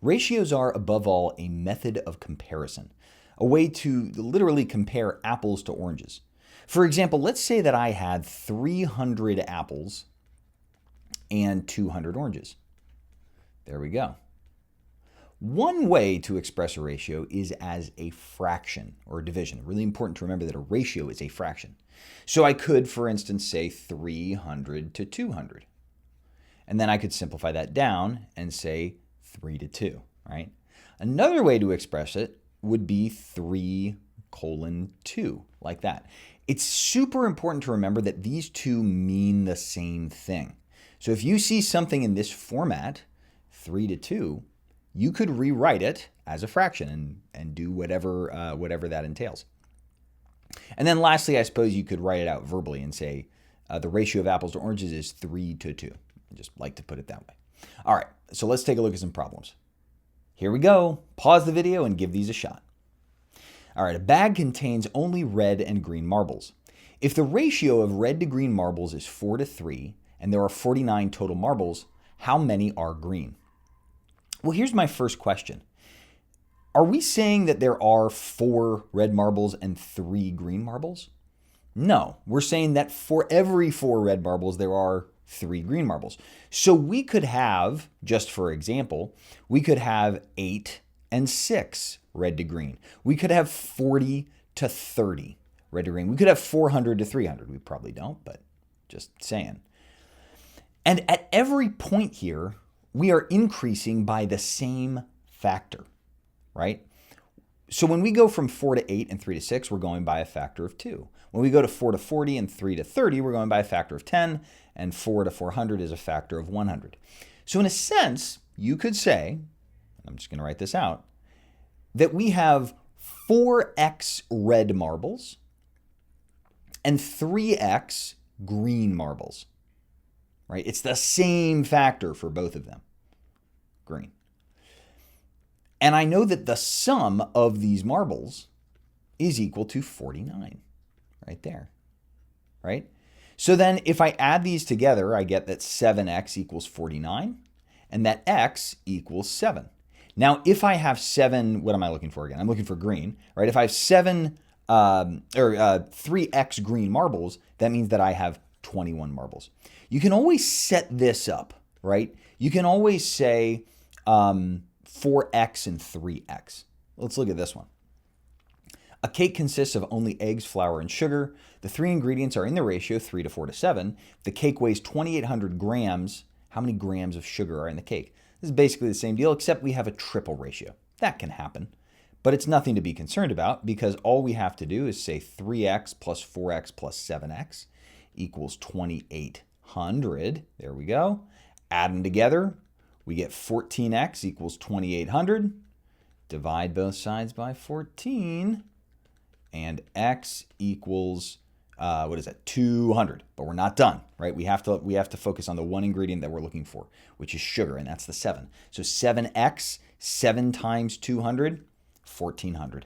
Ratios are, above all, a method of comparison, a way to literally compare apples to oranges. For example, let's say that I had 300 apples and 200 oranges. There we go. One way to express a ratio is as a fraction or a division. Really important to remember that a ratio is a fraction. So I could, for instance, say 300 to 200. And then I could simplify that down and say 3 to 2, right? Another way to express it would be 3:2, like that. It's super important to remember that these two mean the same thing. So if you see something in this format, 3 to 2, you could rewrite it as a fraction and do whatever that entails. And then lastly, I suppose you could write it out verbally and say the ratio of apples to oranges is 3 to 2. I just like to put it that way. All right, so let's take a look at some problems. Here we go. Pause the video and give these a shot. All right, a bag contains only red and green marbles. If the ratio of red to green marbles is 4 to 3, and there are 49 total marbles, how many are green? Well, here's my first question. Are we saying that there are 4 red marbles and 3 green marbles? No, we're saying that for every 4 red marbles, there are 3 green marbles. So we could have, just for example, we could have 8 and 6 red to green. We could have 40 to 30 red to green. We could have 400 to 300. We probably don't, but just saying. And at every point here, we are increasing by the same factor, right? So when we go from 4 to 8 and 3 to 6, we're going by a factor of 2. When we go to 4 to 40 and 3 to 30, we're going by a factor of 10, and 4 to 400 is a factor of 100. So in a sense, you could say, I'm just going to write this out, that we have 4x red marbles and 3x green marbles, right? It's the same factor for both of them, green. And I know that the sum of these marbles is equal to 49, right there, right? So then if I add these together, I get that 7x equals 49 and that x equals 7. Now, if I have 7, what am I looking for again? I'm looking for green, right? If I have 3x green marbles, that means that I have 21 marbles. You can always set this up, right? You can always say 4x and 3x. Let's look at this one. A cake consists of only eggs, flour, and sugar. The 3 ingredients are in the ratio 3 to 4 to 7. The cake weighs 2,800 grams. How many grams of sugar are in the cake? This is basically the same deal, except we have a triple ratio. That can happen, but it's nothing to be concerned about because all we have to do is say 3x plus 4x plus 7x equals 2,800. There we go. Add them together. We get 14x equals 2,800. Divide both sides by 14. And x equals, 200. But we're not done, right? We have to focus on the one ingredient that we're looking for, which is sugar, and that's the 7. So 7x, 7 times 200, 1,400.